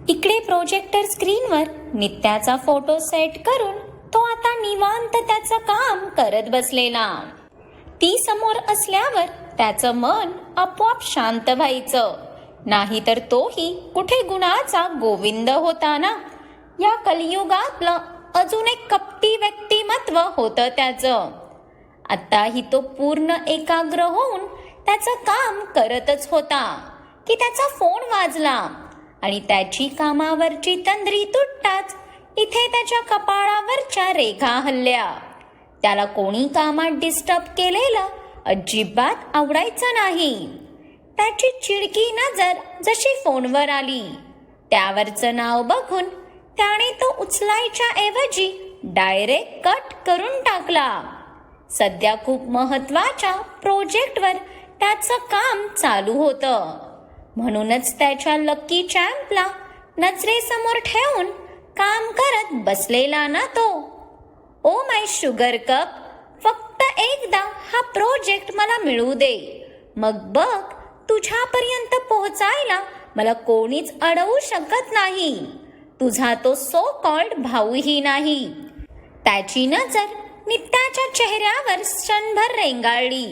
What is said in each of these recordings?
इकडे प्रोजेक्टर स्क्रीनवर नित्याचा photo set करून तो आता निवांत त्याचं काम करत बसलेला. ती समोर असल्यावर त्याचं मन आपोआप शांत व्हायचं. नाहीतर तोही कुठे गुणाचा गोविंद होता ना. या कलियुगातलं अजून एक कपटी व्यक्तिमत्व होतं त्याचं. आत्ताही तो पूर्ण एकाग्र होऊन त्याचं काम करतच होता की त्याचा फोन वाजला आणि त्याची कामावरची तंद्री तुटताच इथे त्याच्या कपाळावरच्या रेखा हलल्या. त्याला कोणी कामात डिस्टर्ब केलेलं अजिबात आवडायचं नाही. त्याची चिडकी नजर जशी फोनवर आली त्यावरचं नाव बघून त्याने तो उचलायच्या ऐवजी डायरेक्ट कट करून टाकला. सध्या खूप महत्वाच्या प्रोजेक्टवर त्याचं काम चालू होतं. म्हणूनच त्याच्या लकी चॅम्पला नजरेसमोर ठेवून काम करत बसलेला ना तो. ओ माय शुगर कप, फक्त एकदा हा प्रोजेक्ट मला मिळू दे. मग बघ, तुझ्यापर्यंत पोहोचायला मला कोणीच अडवू शकत नाही. तुझा तो सो कॉल्ड भाऊही नाही. त्याची नजर नित्याच्या चेहऱ्यावर क्षणभर रेंगाळली.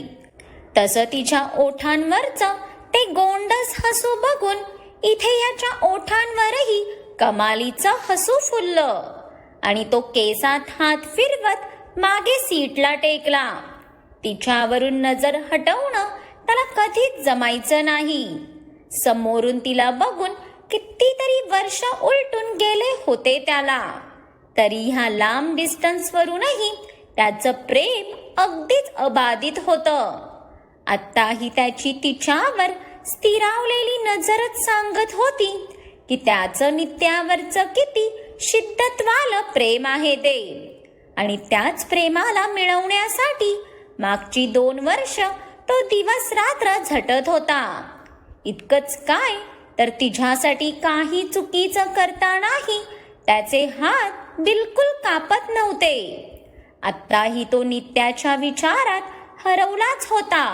तसं तिच्या ओठांवरचं ते गोंडस हसू बघून इथे याच्या ओठांवरही कमालीचं हसू फुललं आणि तो केसात हात फिरवत मागे सीटला टेकला. तिच्यावरून नजर हटवणं त्याला कधीच जमायचं नाही. समोरून तिला बघून कितीतरी वर्ष उलटून गेले होते त्याला. तरी ह्या लांब डिस्टन्सवरूनही त्याचं प्रेम अगदीच अबाधित होतं. आत्ताही त्याची तिच्यावर स्थिरावलेली नजरच सांगत होती की त्याचं नित्यावरचं किती शिद्दतवालं प्रेम आहे ते. आणि त्याच प्रेमाला मिळवण्यासाठी मागची 2 वर्ष तो दिवस रात्र झटत होता. इतकंच काय तर तिच्यासाठी काही चुकीचं करतानाही त्याचे हात बिलकुल कापत नव्हते. आत्ताही तो नित्याच्या विचारात हरवलाच होता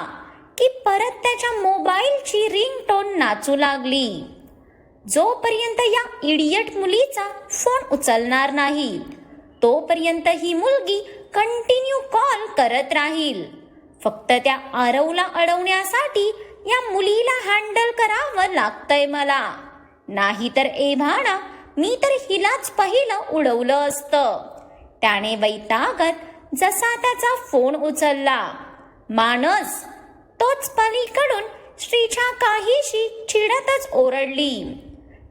की परत त्याच्या मोबाईलची रिंगटोन नाचू लागली. जोपर्यंत या इडियट मुलीचा फोन उचलणार नाही तोपर्यंत ही मुलगी कंटिन्यू कॉल करत राहील. फक्त त्या आरवला अडवण्यासाठी या मुलीला हँडल करावं लागतंय मला. नाहीतर एव्हाना मी तर हिलाच पहिलं उडवलं असतं. त्याने वैतागत जसा त्याचा फोन उचलला. मानस, तोच पलीकडून श्रीच्या काहीशी चिडतच ओरडली.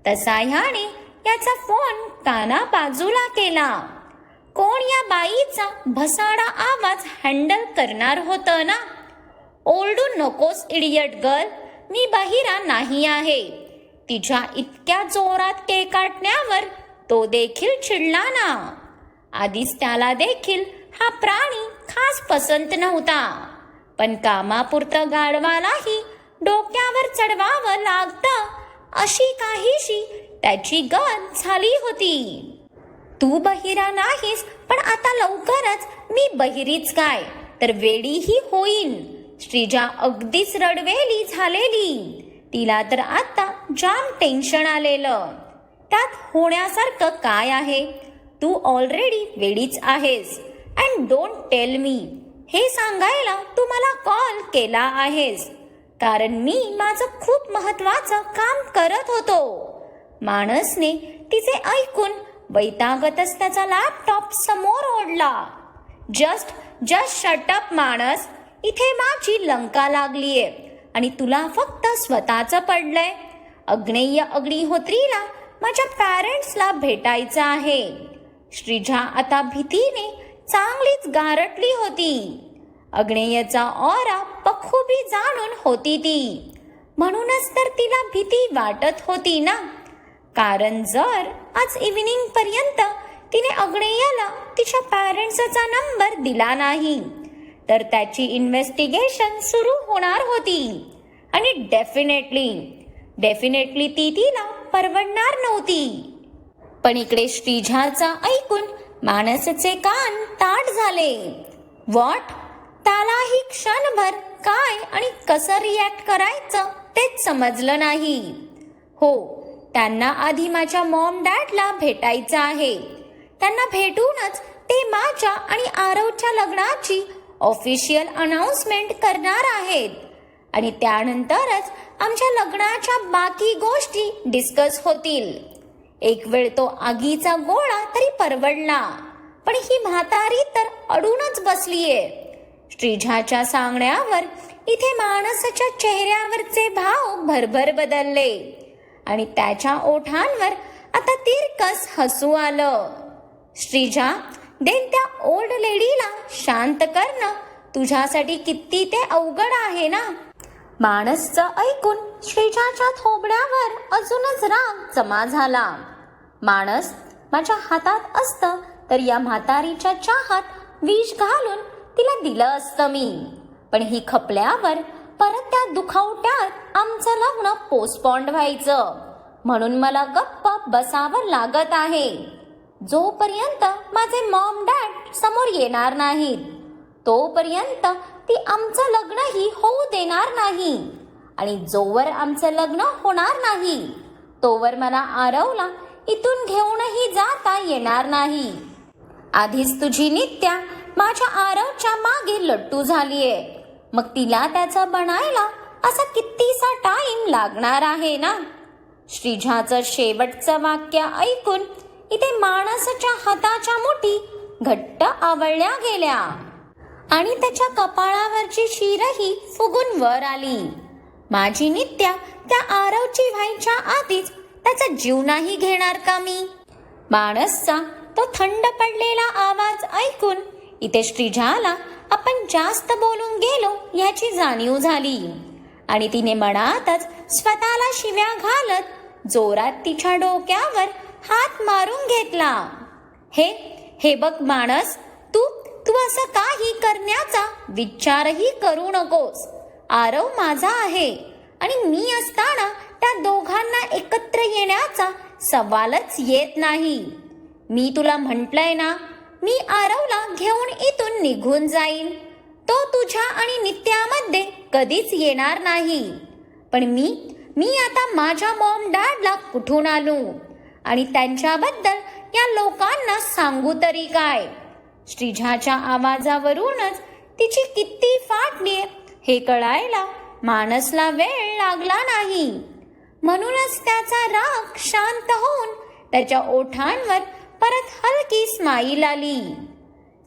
तसा ह्याने याचा फोन काना बाजूला केला. कोण या बाईचा भसाडा आवाज हँडल करणार होतं ना. ओरडू नकोस इडियट गर्ल, मी बहिरा नाही आहे. तिच्या इतक्या जोरात केकाटण्यावर तो देखील चिडला ना. आधीच त्याला देखील हा प्राणी खास पसंत नव्हता. पण कामापुरतं गाढवालाही डोक्यावर चढवावं लागतं अशी काहीशी त्याची गत झाली होती. तू बहिरा नाहीस, पण आता लवकरच मी बहिरीच काय तर वेडीही होईन. श्रीजा अगदीच रडवेली झालेली. तिला तर आता जाम टेन्शन आलेलं. त्यात होण्यासारखं काय आहे. तू ऑलरेडी वेडीच आहेस. अँड डोंट टेल मी, हे सांगायला तू मला कॉल केला आहेस कारण मी माझं खूप महत्वाचं काम करत होतो. मानसने तिचे ऐकून वैतागतच त्याचा लॅपटॉप समोर ओढला. जस्ट शट अप मानस. इथे माझी लंका लागलीये आणि तुला फक्त स्वतःचं पडलंय. अग्नेय अग्निहोत्रीला माझ्या पॅरेंट्सला भेटायचं आहे. श्रीजा आता भीतीने चांगलीच गारटली होती. अग्नेयचा ऑरा पखुबी जाणून होती ती. म्हणूनच तर तिला भीती वाटत होती ना. कारण जर आज इव्हिनिंग पर्यंत तिने अग्नेयाला तिच्या पॅरेंट्सचा नंबर दिला नाही तर त्याची इन्व्हेस्टिगेशन सुरू होणार होती. आणि डेफिनेटली ती तिला परवडणार नव्हती. पण इकडे श्रीजाचा ऐकून मानसचे कान ताठ झाले. व्हॉट? त्यालाही क्षणभर काय आणि कसं रिॲक्ट करायचं तेच समजलं नाही. हो, त्यांना आधी माझ्या मॉम डॅडला भेटायचं आहे. त्यांना भेटूनच ते माझ्या आणि आरवच्या लग्नाची ऑफिशियल अनाउन्समेंट करणार आहेत आणि त्यानंतरच आमच्या लग्नाच्या बाकी गोष्टी डिस्कस होतील. एक वेळ तो आगीचा गोळा तरी परवडला, पण ही म्हातारी तर अडूनच बसलीये. श्रीजाच्या सांगण्यावर इथे माणसाच्या चेहऱ्यावरचे भाव भरभर बदलले आणि त्याच्या ओठांवर आता तिरकस हसू आलं. श्रीजा, देन त्या ओल्ड लेडीला शांत करणं तुझ्यासाठी किती ते अवघड आहे ना. माणसचं ऐकून श्रीजाच्या थोबड्यावर अजूनच राग जमा झाला. माणस, माझ्या हातात असतं तर या म्हातारीच्या चहात विष घालून तिला दिलं असतं मी, पण ही खपल्यावर परत त्या दुखावट्यात आमचं लग्न पोस्टपोन्ड व्हायचं, म्हणून मला गप्प बसावं लागत आहे. जोपर्यंत माझे मॉम डॅड समोर येणार नाहीत तोपर्यंत ती आमचं लग्नही होऊ देणार नाही आणि जोवर आमचं लग्न होणार नाही तोवर मला आरवला इथून घेऊनही जाता येणार नाही. आधीच तुझी नित्या माझ्या आरवच्या मागे लट्टू झालीये, मग तिला त्याचं बनायला असा कितीसा टाइम लागणार आहे ना. श्रीजाचं शेवटचं वाक्य ऐकून इथे माणसाच्या हाताच्या मुठी घट्ट आवळल्या गेल्या आणि त्याच्या कपाळावरची शीरही फुगून वर आली. माझी नित्या त्या आरवची व्हायच्या आधीच त्याचा जीव नाही घेणार का मी. माणसचा तो थंड पडलेला आवाज ऐकून इथे श्रीजाला आपण जास्त बोलून गेलो याची जाणीव झाली आणि तिने मनातच स्वतःला शिव्या घालत जोरात तिच्या डोक्यावर हात मारून घेतला. हे बघ माणस, तू असं काही करण्याचा विचारही करू नकोस. आरव माझा आहे आणि मी असताना त्या दोघांना एकत्र येण्याचा सवालच येत नाही. मी तुला म्हटलंय ना, मी आरवला घेऊन इथून निघून जाईन. तो तुझ्या आणि नित्यामध्ये कधीच येणार नाही. पण मी आता माझ्या मॉम डॅडला कुठून आणू आणि त्यांच्याबद्दल या लोकांना सांगू तरी काय. श्रीजाच्या आवाजावरूनच तिची किती फाटलीये हे कळायला माणसला वेळ लागला नाही. म्हणूनच त्याचा राग शांत होऊन त्याच्या ओठांवर परत हलकी स्माईल आली.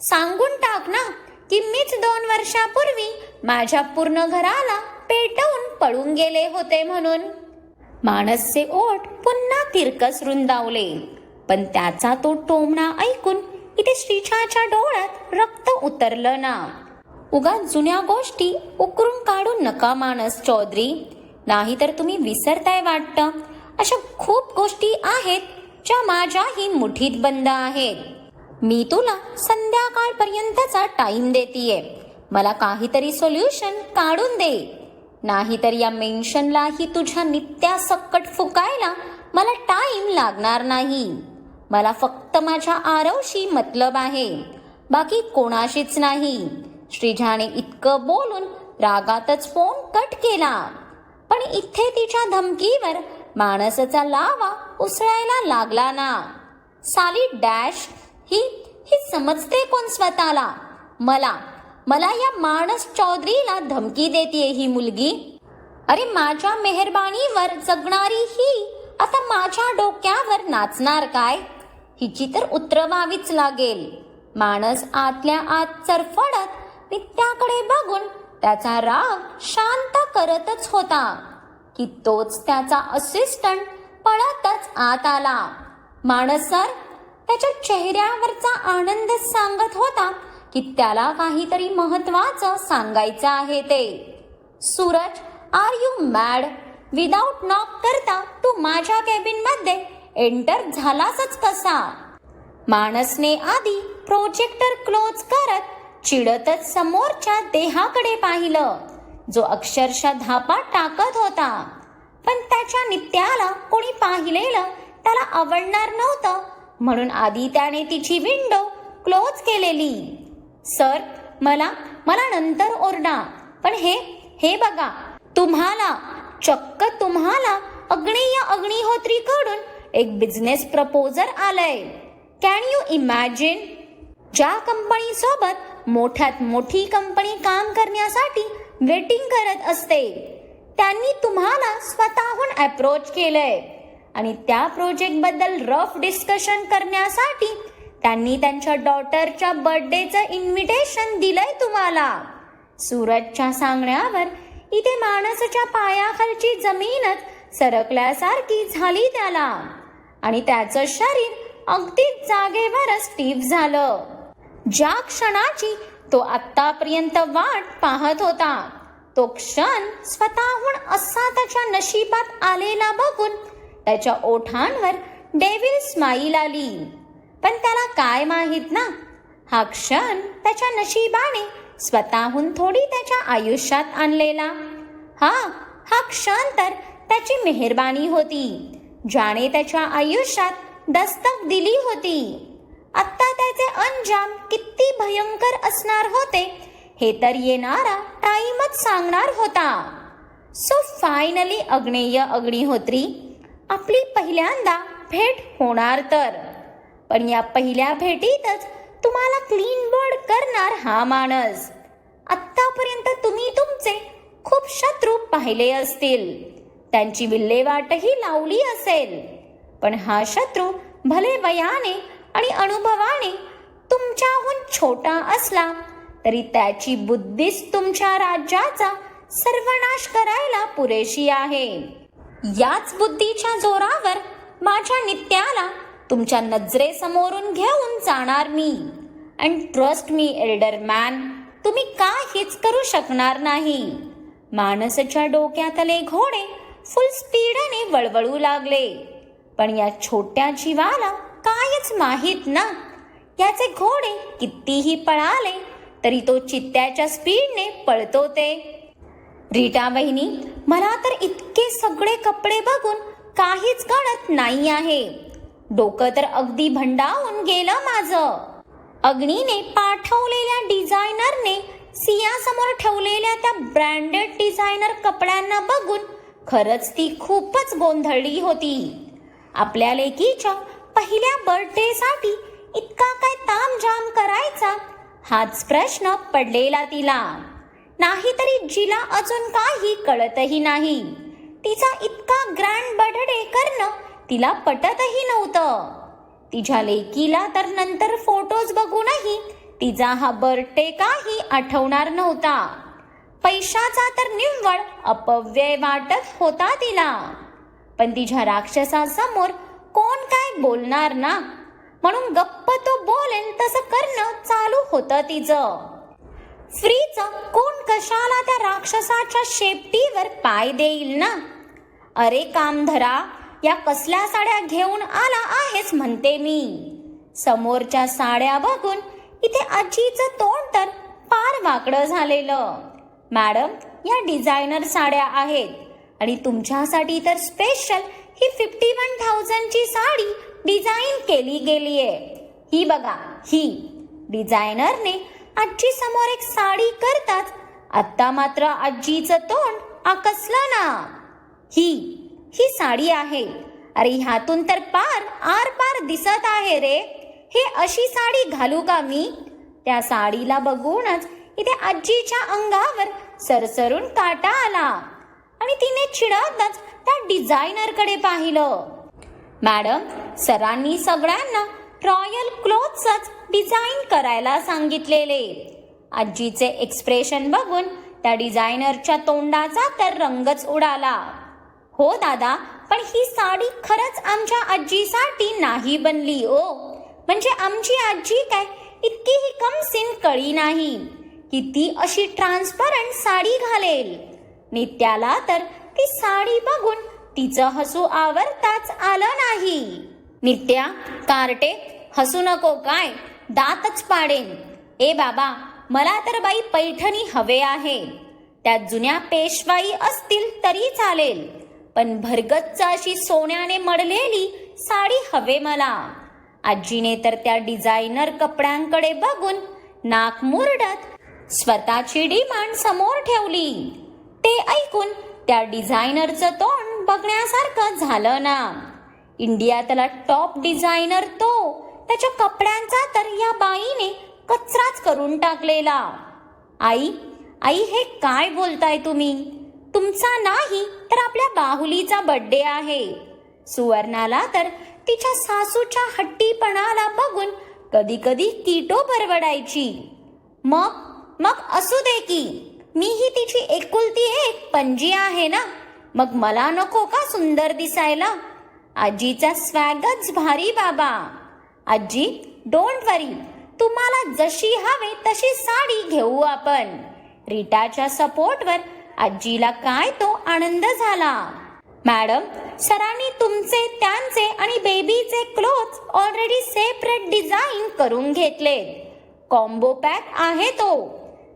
सांगून टाक ना की मीच 2 वर्षापूर्वी माझ्या पूर्ण घराला पेटवून पळून गेले होते म्हणून. माणसचे ओठ पुन्हा तिरकस रुंदावले, पण त्याचा तो टोमणा ऐकून इथे श्रीजाच्या डोळ्यात रक्त उतरलं ना. उगा जुन्या गोष्टी उकरून काढू नका मानस चौधरी, नाहीतर तुम्ही विसरताय वाटतं. अशा खूप गोष्टी आहेत ज्या माझ्याही मुठीत बंद आहेत. मी तुला संध्याकाळपर्यंतचा टाइम देतीये. मला काहीतरी सोल्युशन काढून दे, नाहीतर या मेन्शनलाही तुझ्या नित्या सकट फुकायला मला टाइम लागणार नाही. मला फक्त माझ्या आरवशी मतलब आहे, बाकी कोणाशीच नाही. श्रीजाने इतकं बोलून रागातच फोन कट केला, पण इथे तिच्या धमकीवर माणसाचा लावा उसळायला लागला ना. साली डॅश, ही समजते कोण स्वतःला. मला या मानस चौधरीला धमकी देतीये ही मुलगी. अरे माझ्या मेहरबानीवर जगणारी ही आता माझ्या डोक्यावर नाचणार काय? हिची तर उतरवावीच लागेल. मानस आतल्या आत चरफडत नित्याकडे बघून त्याचा राग शांत करतच होता की तोच त्याचा असिस्टंट पळतच आत आला. मानस सर, त्याच्या चेहऱ्यावरचा आनंद सांगत होता की त्याला काहीतरी महत्वाचं सांगायचं आहे ते. Suraj, are you mad? Without knock करता तू माझ्या केबिन मध्ये एंटर झालासच कसा? मानसने आधी प्रोजेक्टर क्लोज करत चिडतच समोरच्या देहाकडे पाहिलं, जो अक्षरशः धापा टाकत होता. पण त्याच्या नित्याला कोणी पाहिलेलं त्याला आवडणार नव्हतं, म्हणून आधी त्याने तिची विंडो क्लोज केलेली. सर, मला नंतर ओरडा, पण हे बघा, तुम्हाला अग्नेय अग्निहोत्रीकडून एक बिझनेस प्रपोजल आलंय. Can you imagine? ज्या कंपनी सोबत मोठ्यात मोठी कंपनी काम करण्यासाठी वेटिंग करत असते, त्यांनी तुम्हाला स्वतःहून अप्रोच केलंय आणि त्या प्रोजेक्ट बद्दल रफ डिस्कशन करण्यासाठी त्यांनी त्यांच्या डॉटरच्या बर्थडेचं इन्व्हिटेशन दिलंय तुम्हाला. सूरजच्या सांगण्यावर इथे माणसाच्या पायाखालची जमीनच सरकल्यासारखी झाली त्याला आणि त्याचं शरीर अगदीच जागेवरच स्टीफ झालं. ज्या क्षणाची तो आत्तापर्यंत वाट पाहत होता, तो क्षण स्वतःहून असा त्याच्या नशिबात आलेला बघून त्याच्या ओठांवर डेव्हिल स्माईल आली. पण त्याला काय माहित ना, हा क्षण त्याच्या नशिबाने स्वतःहून थोडी त्याच्या आयुष्यात आणलेला. हा क्षण तर त्याची मेहरबानी होती, ज्याने त्याच्या आयुष्यात दस्तक दिली होती. आता त्याचे अंजाम किती भयंकर असणार होते हे तर येणारा टाइमच सांगणार होता. सो फायनली अग्नेय अग्निहोत्री, आपली पहिल्यांदा भेट होणार तर. पण या पहिल्या भेटीतच तुम्हाला क्लीन बोर्ड करणार हा माणस. आत्तापर्यंत तुम्ही तुमचे खूप शत्रू पाहिले असतील, त्यांची विल्हेवाटही लावली असेल, पण हा शत्रू भले वयाने आणि अनुभवाने तुमच्याहून छोटा असला तरी त्याची बुद्धीच तुमच्या राज्याचा सर्वनाश करायला पुरेशी आहे. याच बुद्धीच्या जोरावर माझ्या नित्याला तुमच्या नजरेसमोरून घेऊन जाणार मी. And trust me elder man, तुम्ही काहीच करू शकणार नाही. माणसाच्या डोक्यातले घोडे फुल स्पीडने वळवळू लागले, पण या छोट्या जीवाला कायच माहित ना, याचे घोडे कितीही पळाले तरी तो चित्त्याच्या स्पीडने पळतो ते. रीटा बहिणी, मला तर इतके सगळे कपडे बघून काहीच कळत नाही आहे. डोकं तर अगदी भंडावून गेलं माझं. अग्नीने पाठवलेल्या डिझायनरने सियासमोर ठेवलेल्या त्या ब्रँडेड डिझायनर कपड्यांना बघून खरंच ती खूपच गोंधळली होती. आपल्या लेकीच्या पहिल्या बर्थडेसाठी इतका काय तामझाम करायचा हाच प्रश्न पडलेला तिला. नाहीतरी जिला अजून काही कळतही नाही. तिचा इतका ग्रँड बर्थडे करणं तिला पटतही नव्हतं. तिच्या लेकीला तर नंतर फोटोज बघूनही तिचा हा बर्थडे काही आठवणार नव्हता. पैशाचा तर निव्वळ अपव्यय वाटत होता तिला. पण तिच्या राक्षसासमोर कोण काय बोलणार ना, म्हणून गप्प तो बोलेल तसं करणं चालू होतं तिचं. फ्रीचं कोण कशाला त्या राक्षसाच्या शेपटीवर पाय देईल ना. अरे कामधरा, या कसल्या साड्या घेऊन आला आहेस म्हणते मी. समोरच्या साड्या बघून इथे आजीचं तोंड तर फार वाकडं झालेलं. मॅडम, या डिझायनर साड्या आहेत आणि तुमच्यासाठी तर स्पेशल ही 51,000 ची साडी डिझाईन केली गेलीये. ही बघा, ही डिझायनरने आजी समोर एक साडी करताच आता मात्र आजीचं तोंड आकसलं ना. ही साडी आहे. अरे ह्यातून तर पार आर पार दिसत आहे रे. हे अशी साडी घालू का मी? त्या साडीला बघूनच इथे आजीच्या अंगावर सरसरून काटा आला आणि तिने चिडतच त्या डिझायनरकडे पाहिलं. मॅडम, सरांनी सगळ्यांना रॉयल क्लोथ्सच डिझाईन करायला सांगितलेले. आजीचे एक्सप्रेशन बघून त्या डिझायनरच्या तोंडाचा तर रंगच उडाला. हो दादा, पण ही साडी खरंच आमच्या आजीसाठी नाही बनली ओ. म्हणजे आमची आजी काय इतकीही कमसीन कळी नाही की ती अशी ट्रान्सपरंट साडी घालेल. नित्याला तर ती साडी बघून तिचं हसू आवरताच आलं नाही. नित्या, कार्टे, हसू नको काय, दातच पाडेन. ए बाबा, मला तर बाई पैठणी हवे आहे. त्या जुन्या पेशवाई असतील तरी चालेल, पण भरगच्च अशी सोन्याने मडलेली साडी हवे मला. आजीने तर त्या डिझायनर कपड्यांकडे बघून नाक मुरडत स्वतःची डिमांड समोर ठेवली. ते ऐकून त्या डिझायनरचं तोंड बघण्यासारखं झालं ना. इंडियातला टॉप डिझायनर तो, त्याच्या कपड्यांचा तर या बाईने कचराच करून टाकलेला. आई आई हे काय बोलताय तुम्ही? तुमचा नाही तर आपल्या बाहुलीचा बर्थडे आहे. सुवर्णाला तर तिच्या सासूच्या हट्टीपणाला बघून कधी कधी कीटो परवडायची. मग मग असू दे की, मीही तिची एकुलती एक पणजी आहे ना. मग मला नको का सुंदर दिसायला? आजीचा स्वॅगच भारी बाबा. आजी डोंट वरी, तुम्हाला जशी हवे तशी साडी घेऊ आपण. रीटाच्या सपोर्टवर आजीला काय तो आनंद झाला. मॅडम, सरांनी तुमचे, त्यांचे आणि बेबीचे क्लोथ्स ऑलरेडी सेपरेट डिझाईन करून घेतले. कॉम्बो पॅक आहे तो.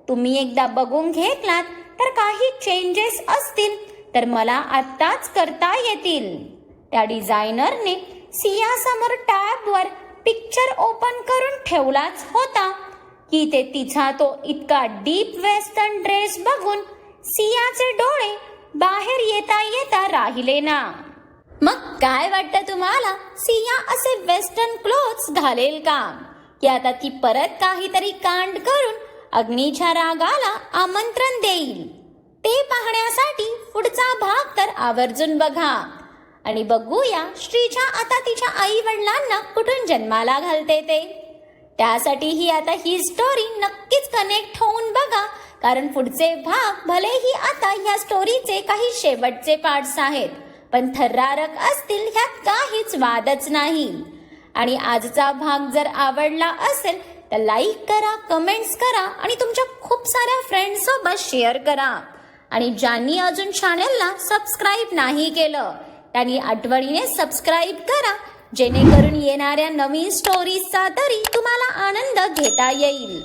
तुम्ही एकदा बघून घेतलात तर काही चेंजेस असतील तर मला आत्ताच करता येतील. त्या डिझायनरने सियासमोर टॅबवर पिक्चर ओपन करून ठेवलाच होता की ते तिचा तो इतका डीप वेस्टर्न ड्रेस बघून सियाचे डोळे बाहेर येता येता राहिले ना. मग काय वाटतं तुम्हाला, सिया असे वेस्टर्न क्लोथ्स घालेल का? की आता ती परत काहीतरी कांड करून अग्नीच्या रागाला आमंत्रण देईल? ते पाहण्यासाठी पुढचा भाग तर आवर्जून बघा. आणि बघूया श्रीजा आता तिच्या आई वडिलांना कुठून जन्माला घालते ते. त्यासाठीही आता ही स्टोरी नक्कीच कनेक्ट होऊन बघा, कारण पुढचे भाग भलेही आता ह्या स्टोरीचे काही शेवटचे पार्ट्स आहेत, पण थरारक असतील ह्यात काहीच वादच नाही. आणि आजचा भाग जर आवडला असेल तर लाईक करा, कमेंट्स करा आणि तुमच्या खूप साऱ्या फ्रेंड्स सोबत शेअर करा. आणि ज्यांनी अजून चॅनलला सबस्क्राईब नाही केलं त्यांनी आठवणीने सबस्क्राईब करा, जेणेकरून येणाऱ्या नवीन स्टोरीजचा तरी तुम्हाला आनंद घेता येईल.